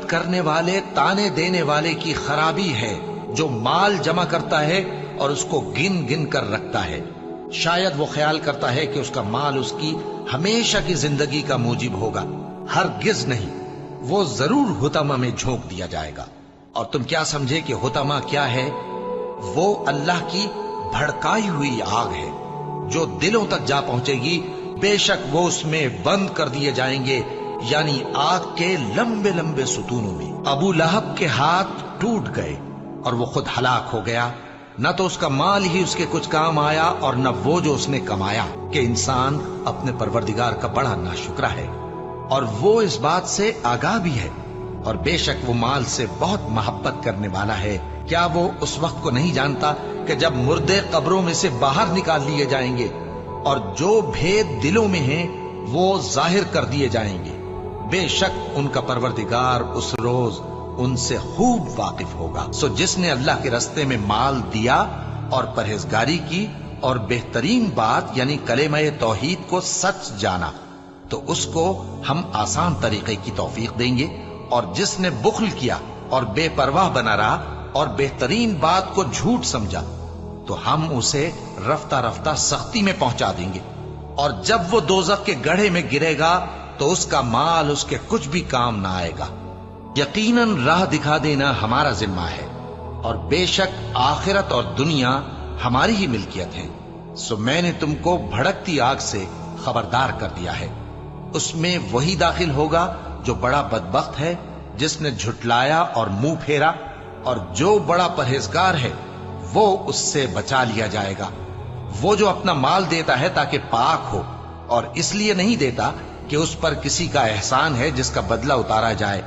کرنے والے تانے دینے والے کی خرابی ہے جو مال جمع کرتا ہے اور اس کو گن گن کر رکھتا ہے، شاید وہ خیال کرتا ہے کہ اس کا مال اس کی ہمیشہ کی زندگی کا موجب ہوگا، ہرگز نہیں، وہ ضرور حطمہ میں جھونک دیا جائے گا۔ اور تم کیا سمجھے کہ حطمہ کیا ہے؟ وہ اللہ کی بھڑکائی ہوئی آگ ہے جو دلوں تک جا پہنچے گی، بے شک وہ اس میں بند کر دیے جائیں گے، یعنی آگ کے لمبے لمبے ستونوں میں۔ ابو لہب کے ہاتھ ٹوٹ گئے اور وہ خود ہلاک ہو گیا، نہ تو اس کا مال ہی اس کے کچھ کام آیا اور نہ وہ جو اس نے کمایا، کہ انسان اپنے پروردگار کا بڑا ناشکرا ہے اور وہ اس بات سے آگاہ بھی ہے، اور بے شک وہ مال سے بہت محبت کرنے والا ہے۔ کیا وہ اس وقت کو نہیں جانتا کہ جب مردے قبروں میں سے باہر نکال لیے جائیں گے اور جو بھید دلوں میں ہیں وہ ظاہر کر دیے جائیں گے، بے شک ان کا پروردگار اس روز ان سے خوب واقف ہوگا۔ سو جس نے اللہ کے رستے میں مال دیا اور پرہیزگاری کی اور بہترین بات یعنی کلمہ توحید کو سچ جانا، تو اس کو ہم آسان طریقے کی توفیق دیں گے، اور جس نے بخل کیا اور بے پرواہ بنا رہا اور بہترین بات کو جھوٹ سمجھا، تو ہم اسے رفتہ رفتہ سختی میں پہنچا دیں گے، اور جب وہ دوزخ کے گڑھے میں گرے گا تو اس کا مال اس کے کچھ بھی کام نہ آئے گا۔ یقیناً راہ دکھا دینا ہمارا ذمہ ہے، اور بے شک آخرت اور دنیا ہماری ہی ملکیت ہے۔ سو میں نے تم کو بھڑکتی آگ سے خبردار کر دیا ہے، اس میں وہی داخل ہوگا جو بڑا بدبخت ہے، جس نے جھٹلایا اور منہ پھیرا، اور جو بڑا پرہیزگار ہے وہ اس سے بچا لیا جائے گا۔ وہ جو اپنا مال دیتا ہے تاکہ پاک ہو، اور اس لیے نہیں دیتا کہ اس پر کسی کا احسان ہے جس کا بدلہ اتارا جائے،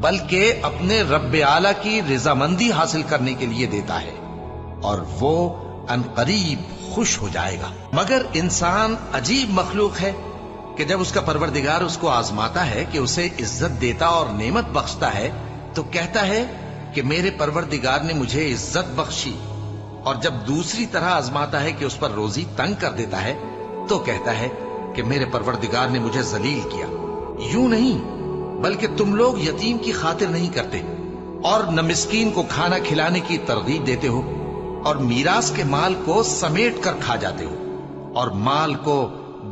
بلکہ اپنے رب اعلیٰ کی رضامندی حاصل کرنے کے لیے دیتا ہے، اور وہ عنقریب خوش ہو جائے گا۔ مگر انسان عجیب مخلوق ہے کہ جب اس کا پروردگار اس کو آزماتا ہے کہ اسے عزت دیتا اور نعمت بخشتا ہے تو کہتا ہے کہ میرے پروردگار نے مجھے عزت بخشی، اور جب دوسری طرح آزماتا ہے کہ اس پر روزی تنگ کر دیتا ہے تو کہتا ہے کہ میرے پروردگار نے مجھے ذلیل کیا۔ یوں نہیں، بلکہ تم لوگ یتیم کی خاطر نہیں کرتے اور نہ مسکین کو کھانا کھلانے کی ترغیب دیتے ہو، اور میراث کے مال کو سمیٹ کر کھا جاتے ہو، اور مال کو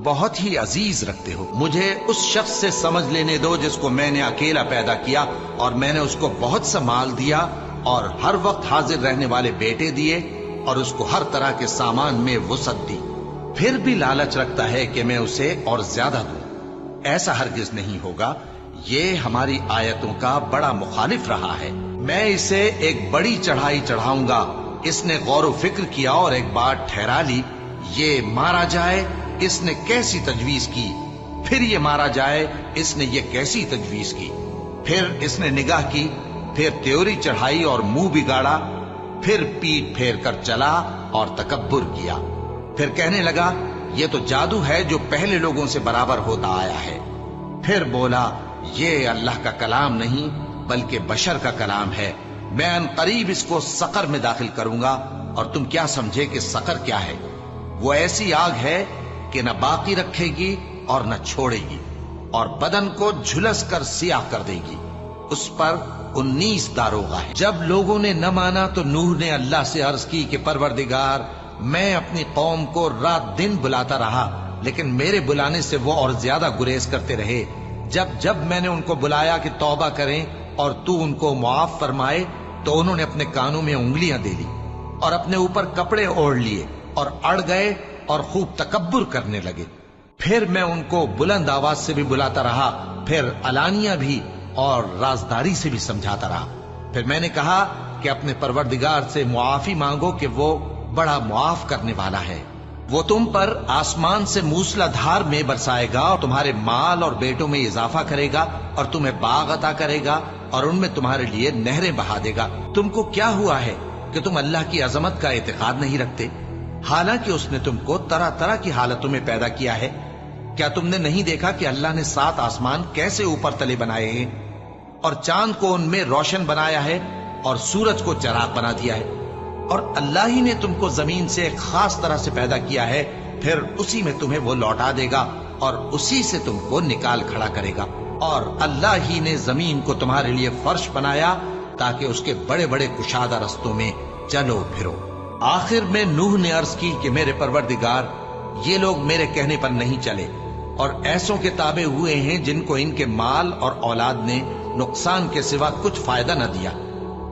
بہت ہی عزیز رکھتے ہو۔ مجھے اس شخص سے سمجھ لینے دو جس کو میں نے اکیلا پیدا کیا، اور میں نے اس کو بہت سا مال دیا اور ہر وقت حاضر رہنے والے بیٹے دیے، اور اس کو ہر طرح کے سامان میں وسعت دی، پھر بھی لالچ رکھتا ہے کہ میں اسے اور زیادہ دوں۔ ایسا ہرگز نہیں ہوگا، یہ ہماری آیتوں کا بڑا مخالف رہا ہے۔ میں اسے ایک بڑی چڑھائی چڑھاؤں گا، اس نے غور و فکر کیا اور ایک بات ٹھہرا لی، یہ مارا جائے، اس نے کیسی تجویز کی، پھر یہ مارا جائے، اس نے یہ کیسی تجویز کی، پھر اس نے نگاہ کی، پھر تیوری چڑھائی اور منہ بگاڑا، پھر پیٹ پھیر کر چلا اور تکبر کیا، پھر کہنے لگا یہ تو جادو ہے جو پہلے لوگوں سے برابر ہوتا آیا ہے، پھر بولا یہ اللہ کا کلام نہیں بلکہ بشر کا کلام ہے، میں ان قریب اس کو سقر میں داخل کروں گا۔ اور تم کیا سمجھے کہ سقر کیا ہے؟ وہ ایسی آگ ہے کہ نہ باقی رکھے گی اور نہ چھوڑے گی، اور بدن کو جھلس کر سیاہ کر دے گی، اس پر 19 داروغہ ہے۔ جب لوگوں نے نہ مانا تو نوح نے اللہ سے عرض کی کہ پروردگار، میں اپنی قوم کو رات دن بلاتا رہا، لیکن میرے بلانے سے وہ اور زیادہ گریز کرتے رہے۔ جب میں نے ان کو بلایا کہ توبہ کریں اور تو ان کو معاف فرمائے تو انہوں نے اپنے کانوں میں انگلیاں دے لی اور اپنے اوپر کپڑے اوڑھ لیے اور اڑ گئے اور خوب تکبر کرنے لگے۔ پھر میں ان کو بلند آواز سے بھی بلاتا رہا، پھر علانیہ بھی اور رازداری سے بھی سمجھاتا رہا۔ پھر میں نے کہا کہ اپنے پروردگار سے معافی مانگو کہ وہ بڑا معاف کرنے والا ہے، وہ تم پر آسمان سے موسلا دھار میں برسائے گا اور تمہارے مال اور بیٹوں میں اضافہ کرے گا اور تمہیں باغ عطا کرے گا اور ان میں تمہارے لیے نہریں بہا دے گا۔ تم کو کیا ہوا ہے کہ تم اللہ کی عظمت کا اعتقاد نہیں رکھتے، حالانکہ اس نے تم کو طرح طرح کی حالتوں میں پیدا کیا ہے؟ کیا تم نے نہیں دیکھا کہ اللہ نے 7 آسمان کیسے اوپر تلے بنائے ہیں، اور چاند کو ان میں روشن بنایا ہے اور سورج کو چراغ بنا دیا ہے؟ اور اللہ ہی نے تم کو زمین سے ایک خاص طرح سے پیدا کیا ہے، پھر اسی میں تمہیں وہ لوٹا دے گا اور اسی سے تم کو نکال کھڑا کرے گا۔ اور اللہ ہی نے زمین کو تمہارے لیے فرش بنایا تاکہ اس کے بڑے بڑے کشادہ رستوں میں چلو پھرو۔ آخر میں نوح نے عرض کی کہ میرے پروردگار، یہ لوگ میرے کہنے پر نہیں چلے اور ایسوں کے تابع ہوئے ہیں جن کو ان کے مال اور اولاد نے نقصان کے سوا کچھ فائدہ نہ دیا،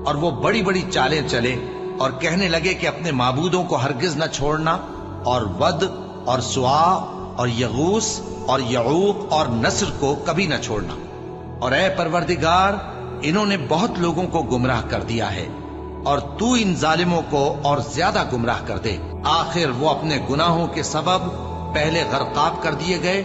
اور وہ بڑی بڑی چالیں چلے اور کہنے لگے کہ اپنے معبودوں کو ہرگز نہ چھوڑنا، اور ود اور سوا اور یغوث اور یعوق اور نصر کو کبھی نہ چھوڑنا۔ اور اے پروردگار، انہوں نے بہت لوگوں کو گمراہ کر دیا ہے، اور تو ان ظالموں کو اور زیادہ گمراہ کر دے۔ آخر وہ اپنے گناہوں کے سبب پہلے غرقاب کر دیے گئے،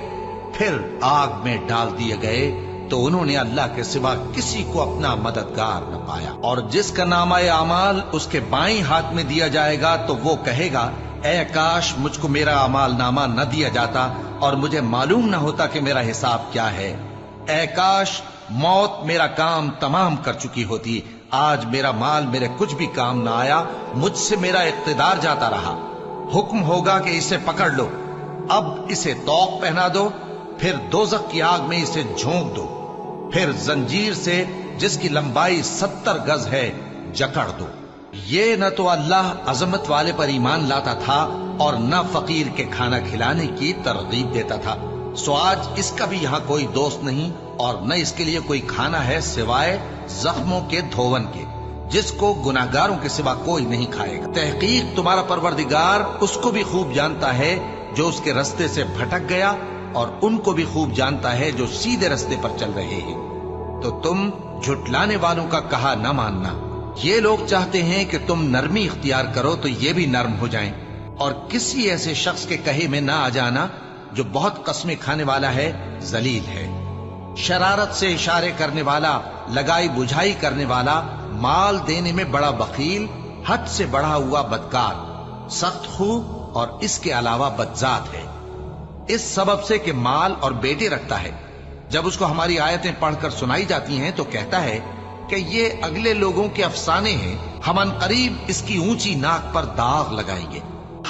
پھر آگ میں ڈال دیے گئے، تو انہوں نے اللہ کے سوا کسی کو اپنا مددگار نہ پایا۔ اور جس کا نامہ اعمال اس کے بائیں ہاتھ میں دیا جائے گا تو وہ کہے گا، اے کاش مجھ کو میرا اعمال نامہ نہ دیا جاتا اور مجھے معلوم نہ ہوتا کہ میرا حساب کیا ہے۔ اے کاش موت میرا کام تمام کر چکی ہوتی، آج میرا مال میرے کچھ بھی کام نہ آیا، مجھ سے میرا اقتدار جاتا رہا۔ حکم ہوگا کہ اسے پکڑ لو، اب اسے طوق پہنا دو، پھر دوزخ کی آگ میں اسے جھونک دو، پھر زنجیر سے جس کی لمبائی 70 گز ہے جکڑ دو۔ یہ نہ تو اللہ عظمت والے پر ایمان لاتا تھا اور نہ فقیر کے کھانا کھلانے کی ترغیب دیتا تھا، سو آج اس کا بھی یہاں کوئی دوست نہیں اور نہ اس کے لیے کوئی کھانا ہے سوائے زخموں کے دھون کے، جس کو گناہگاروں کے سوا کوئی نہیں کھائے گا۔ تحقیق تمہارا پروردگار اس کو بھی خوب جانتا ہے جو اس کے رستے سے بھٹک گیا، اور ان کو بھی خوب جانتا ہے جو سیدھے رستے پر چل رہے ہیں۔ تو تم جھٹلانے والوں کا کہا نہ ماننا۔ یہ لوگ چاہتے ہیں کہ تم نرمی اختیار کرو تو یہ بھی نرم ہو جائیں، اور کسی ایسے شخص کے کہے میں نہ آ جانا جو بہت قسمیں کھانے والا ہے، ذلیل ہے، شرارت سے اشارے کرنے والا، لگائی بجھائی کرنے والا، مال دینے میں بڑا بخیل، حد سے بڑھا ہوا بدکار، سخت خو اور اس کے علاوہ بدذات ہے، اس سبب سے کہ مال اور بیٹے رکھتا ہے۔ جب اس کو ہماری آیتیں پڑھ کر سنائی جاتی ہیں تو کہتا ہے کہ یہ اگلے لوگوں کے افسانے ہیں، ہم ان قریب اس کی اونچی ناک پر داغ لگائیں گے۔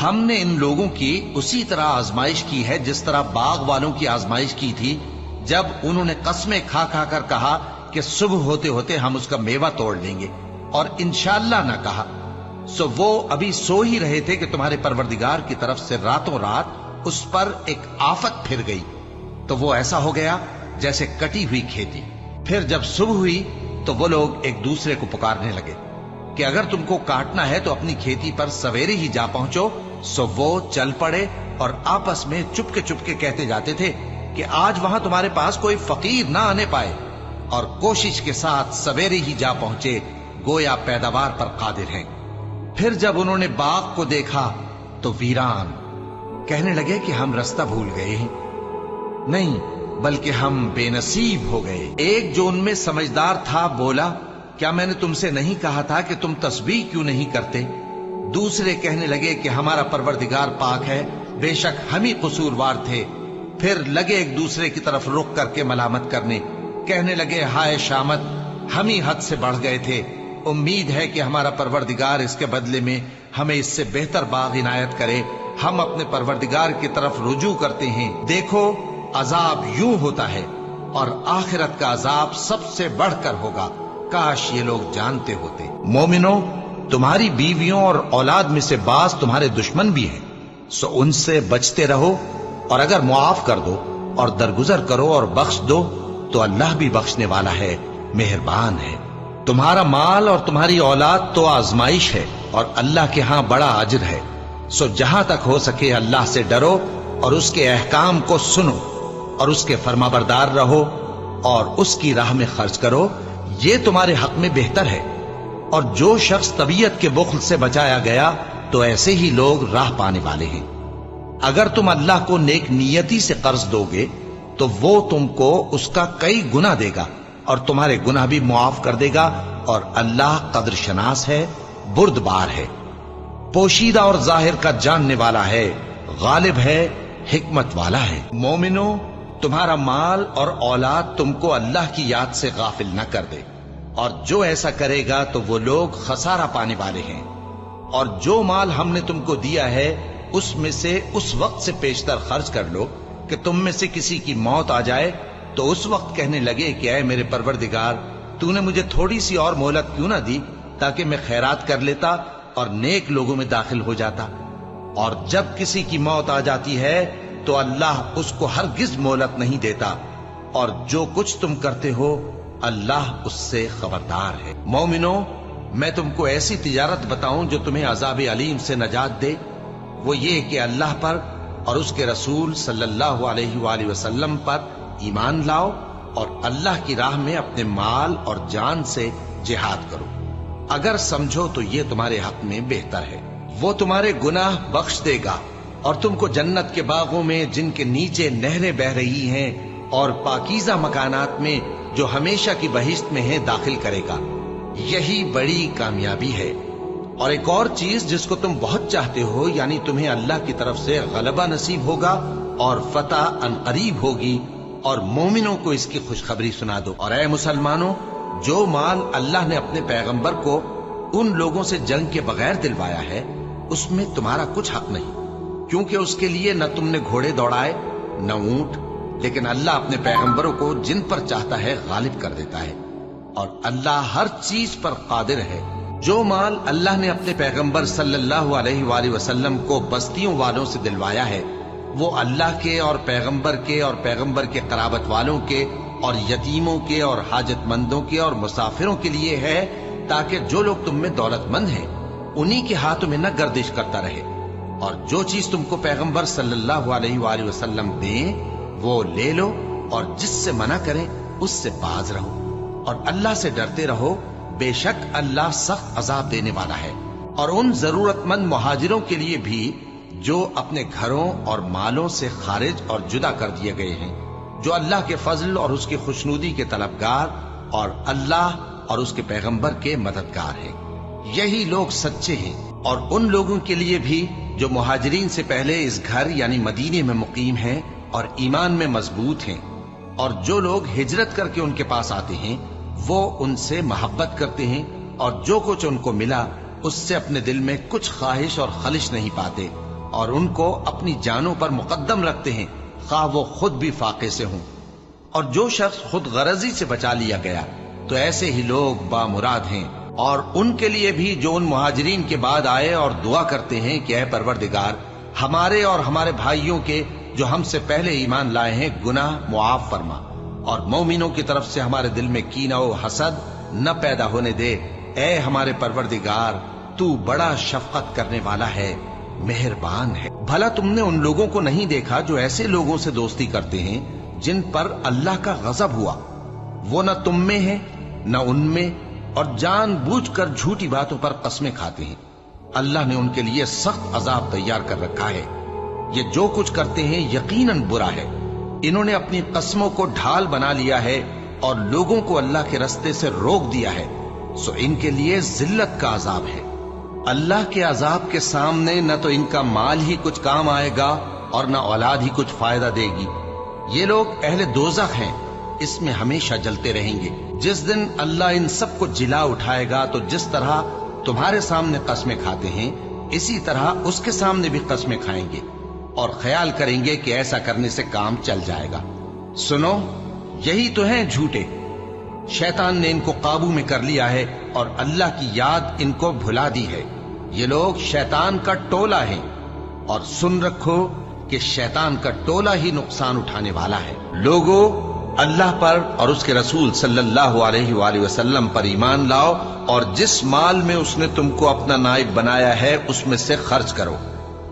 ہم نے ان لوگوں کی اسی طرح آزمائش کی ہے جس طرح باغ والوں کی آزمائش کی تھی، جب انہوں نے قسمیں کھا کھا کر کہا کہ صبح ہوتے ہوتے ہم اس کا میوہ توڑ لیں گے، اور انشاءاللہ نہ کہا، سو وہ ابھی سو ہی رہے تھے کہ تمہارے پروردگار کی طرف سے راتوں رات اس پر ایک آفت پھر گئی، تو وہ ایسا ہو گیا جیسے کٹی ہوئی کھیتی۔ پھر جب صبح ہوئی تو وہ لوگ ایک دوسرے کو پکارنے لگے کہ اگر تم کو کاٹنا ہے تو اپنی کھیتی پر سویرے ہی جا پہنچو۔ سو وہ چل پڑے اور آپس میں چپ کے کہتے جاتے تھے کہ آج وہاں تمہارے پاس کوئی فقیر نہ آنے پائے، اور کوشش کے ساتھ سویرے ہی جا پہنچے، گویا پیداوار پر قادر ہیں۔ پھر جب انہوں نے باغ کو دیکھا تو ویران، کہنے لگے کہ ہم رستہ بھول گئے ہیں، نہیں بلکہ ہم بے نصیب ہو گئے۔ ایک جو ان میں سمجھدار تھا بولا، کیا میں نے تم سے نہیں کہا تھا کہ تم تسبیح کیوں نہیں کرتے؟ دوسرے کہنے لگے کہ ہمارا پروردگار پاک ہے، بے شک ہم ہی قصوروار تھے۔ پھر لگے ایک دوسرے کی طرف رخ کر کے ملامت کرنے، کہنے لگے ہائے شامت، ہم ہی حد سے بڑھ گئے تھے، امید ہے کہ ہمارا پروردگار اس کے بدلے میں ہمیں اس سے بہتر باغ عنایت کرے، ہم اپنے پروردگار کی طرف رجوع کرتے ہیں۔ دیکھو عذاب یوں ہوتا ہے، اور آخرت کا عذاب سب سے بڑھ کر ہوگا، کاش یہ لوگ جانتے ہوتے۔ مومنو، تمہاری بیویوں اور اولاد میں سے بعض تمہارے دشمن بھی ہیں، سو ان سے بچتے رہو، اور اگر معاف کر دو اور درگزر کرو اور بخش دو تو اللہ بھی بخشنے والا ہے، مہربان ہے۔ تمہارا مال اور تمہاری اولاد تو آزمائش ہے، اور اللہ کے ہاں بڑا اجر ہے، سو جہاں تک ہو سکے اللہ سے ڈرو اور اس کے احکام کو سنو اور اس کے فرمانبردار رہو اور اس کی راہ میں خرچ کرو، یہ تمہارے حق میں بہتر ہے۔ اور جو شخص طبیعت کے بخل سے بچایا گیا تو ایسے ہی لوگ راہ پانے والے ہیں۔ اگر تم اللہ کو نیک نیتی سے قرض دو گے تو وہ تم کو اس کا کئی گنا دے گا اور تمہارے گناہ بھی معاف کر دے گا، اور اللہ قدر شناس ہے، بردبار ہے، پوشیدہ اور ظاہر کا جاننے والا ہے، غالب ہے، حکمت والا ہے۔ مومنو، تمہارا مال اور اولاد تم کو اللہ کی یاد سے غافل نہ کر دے، اور جو ایسا کرے گا تو وہ لوگ خسارہ پانے والے ہیں۔ اور جو مال ہم نے تم کو دیا ہے اس میں سے اس وقت سے پیشتر خرچ کر لو کہ تم میں سے کسی کی موت آ جائے تو اس وقت کہنے لگے کہ اے میرے پروردگار، تو نے مجھے تھوڑی سی اور مہلت کیوں نہ دی تاکہ میں خیرات کر لیتا اور نیک لوگوں میں داخل ہو جاتا؟ اور جب کسی کی موت آ جاتی ہے تو اللہ اس کو ہرگز مہلت نہیں دیتا، اور جو کچھ تم کرتے ہو اللہ اس سے خبردار ہے۔ مومنو، میں تم کو ایسی تجارت بتاؤں جو تمہیں عذاب علیم سے نجات دے؟ وہ یہ کہ اللہ پر اور اس کے رسول صلی اللہ علیہ وآلہ وسلم پر ایمان لاؤ اور اللہ کی راہ میں اپنے مال اور جان سے جہاد کرو۔ اگر سمجھو تو یہ تمہارے حق میں بہتر ہے۔ وہ تمہارے گناہ بخش دے گا اور تم کو جنت کے باغوں میں جن کے نیچے نہریں بہ رہی ہیں اور پاکیزہ مکانات میں جو ہمیشہ کی بہشت میں ہیں داخل کرے گا۔ یہی بڑی کامیابی ہے۔ اور ایک اور چیز جس کو تم بہت چاہتے ہو، یعنی تمہیں اللہ کی طرف سے غلبہ نصیب ہوگا اور فتح ان قریب ہوگی، اور مومنوں کو اس کی خوشخبری سنا دو۔ اور اے مسلمانوں، جو مال اللہ نے اپنے پیغمبر کو ان لوگوں سے جنگ کے بغیر دلوایا ہے اس میں تمہارا کچھ حق نہیں، کیونکہ اس کے لیے نہ تم نے گھوڑے دوڑائے نہ اونٹ، لیکن اللہ اپنے پیغمبروں کو جن پر چاہتا ہے غالب کر دیتا ہے، اور اللہ ہر چیز پر قادر ہے۔ جو مال اللہ نے اپنے پیغمبر صلی اللہ علیہ وآلہ وسلم کو بستیوں والوں سے دلوایا ہے وہ اللہ کے اور پیغمبر کے قرابت والوں کے اور یتیموں کے اور حاجت مندوں کے اور مسافروں کے لیے ہے، تاکہ جو لوگ تم میں دولت مند ہیں انہی کے ہاتھوں میں نہ گردش کرتا رہے، اور جو چیز تم کو پیغمبر صلی اللہ علیہ وآلہ وسلم دیں وہ لے لو، اور جس سے منع کریں اس سے باز رہو، اور اللہ سے ڈرتے رہو، بے شک اللہ سخت عذاب دینے والا ہے۔ اور ان ضرورت مند مہاجروں کے لیے بھی جو اپنے گھروں اور مالوں سے خارج اور جدا کر دیے گئے ہیں، جو اللہ کے فضل اور اس کی خوشنودی کے طلبگار اور اللہ اور اس کے پیغمبر کے مددگار ہیں، یہی لوگ سچے ہیں۔ اور ان لوگوں کے لیے بھی جو مہاجرین سے پہلے اس گھر یعنی مدینے میں مقیم ہیں اور ایمان میں مضبوط ہیں، اور جو لوگ ہجرت کر کے ان کے پاس آتے ہیں وہ ان سے محبت کرتے ہیں، اور جو کچھ ان کو ملا اس سے اپنے دل میں کچھ خواہش اور خلش نہیں پاتے، اور ان کو اپنی جانوں پر مقدم رکھتے ہیں خواہ وہ خود بھی فاقے سے ہوں۔ اور جو شخص خود غرضی سے بچا لیا گیا تو ایسے ہی لوگ بامراد ہیں۔ اور ان کے لیے بھی جو ان مہاجرین کے بعد آئے اور دعا کرتے ہیں کہ اے پروردگار، ہمارے اور ہمارے بھائیوں کے جو ہم سے پہلے ایمان لائے ہیں گناہ معاف فرما، اور مومنوں کی طرف سے ہمارے دل میں کینہ و حسد نہ پیدا ہونے دے۔ اے ہمارے پروردگار، تو بڑا شفقت کرنے والا ہے، مہربان ہے۔ بھلا تم نے ان لوگوں کو نہیں دیکھا جو ایسے لوگوں سے دوستی کرتے ہیں جن پر اللہ کا غضب ہوا؟ وہ نہ تم میں ہے نہ ان میں، اور جان بوجھ کر جھوٹی باتوں پر قسمیں کھاتے ہیں۔ اللہ نے ان کے لیے سخت عذاب تیار کر رکھا ہے۔ یہ جو کچھ کرتے ہیں یقیناً برا ہے۔ انہوں نے اپنی قسموں کو ڈھال بنا لیا ہے اور لوگوں کو اللہ کے رستے سے روک دیا ہے، سو ان کے لیے ذلت کا عذاب ہے۔ اللہ کے عذاب کے سامنے نہ تو ان کا مال ہی کچھ کام آئے گا اور نہ اولاد ہی کچھ فائدہ دے گی۔ یہ لوگ اہل دوزخ ہیں، اس میں ہمیشہ جلتے رہیں گے۔ جس دن اللہ ان سب کو جلا اٹھائے گا تو جس طرح تمہارے سامنے قسمیں کھاتے ہیں اسی طرح اس کے سامنے بھی قسمیں کھائیں گے، اور خیال کریں گے کہ ایسا کرنے سے کام چل جائے گا۔ سنو، یہی تو ہیں جھوٹے۔ شیطان نے ان کو قابو میں کر لیا ہے اور اللہ کی یاد ان کو بھلا دی ہے۔ یہ لوگ شیطان کا ٹولہ ہیں، اور سن رکھو کہ شیطان کا ٹولہ ہی نقصان اٹھانے والا ہے۔ لوگو، اللہ پر اور اس کے رسول صلی اللہ علیہ وآلہ وسلم پر ایمان لاؤ، اور جس مال میں اس نے تم کو اپنا نائب بنایا ہے اس میں سے خرچ کرو۔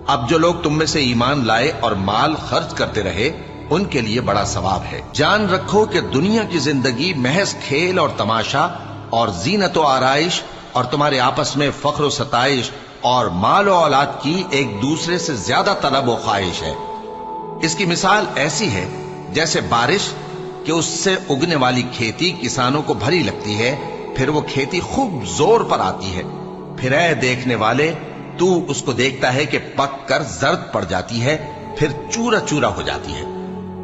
اب جو لوگ تم میں سے ایمان لائے اور مال خرچ کرتے رہے ان کے لیے بڑا ثواب ہے۔ جان رکھو کہ دنیا کی زندگی محض کھیل اور تماشا اور زینت و آرائش اور تمہارے آپس میں فخر و ستائش اور مال و اولاد کی ایک دوسرے سے زیادہ طلب و خواہش ہے۔ اس کی مثال ایسی ہے جیسے بارش کہ اس سے اگنے والی کھیتی کسانوں کو بھری لگتی ہے، پھر وہ کھیتی خوب زور پر آتی ہے، پھر اے دیکھنے والے تو اس کو دیکھتا ہے کہ پک کر زرد پڑ جاتی ہے، پھر چورا چورا ہو جاتی ہے۔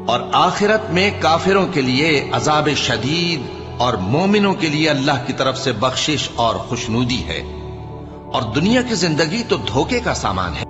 اور آخرت میں کافروں کے لیے عذاب شدید اور مومنوں کے لیے اللہ کی طرف سے بخشش اور خوشنودی ہے۔ اور دنیا کی زندگی تو دھوکے کا سامان ہے۔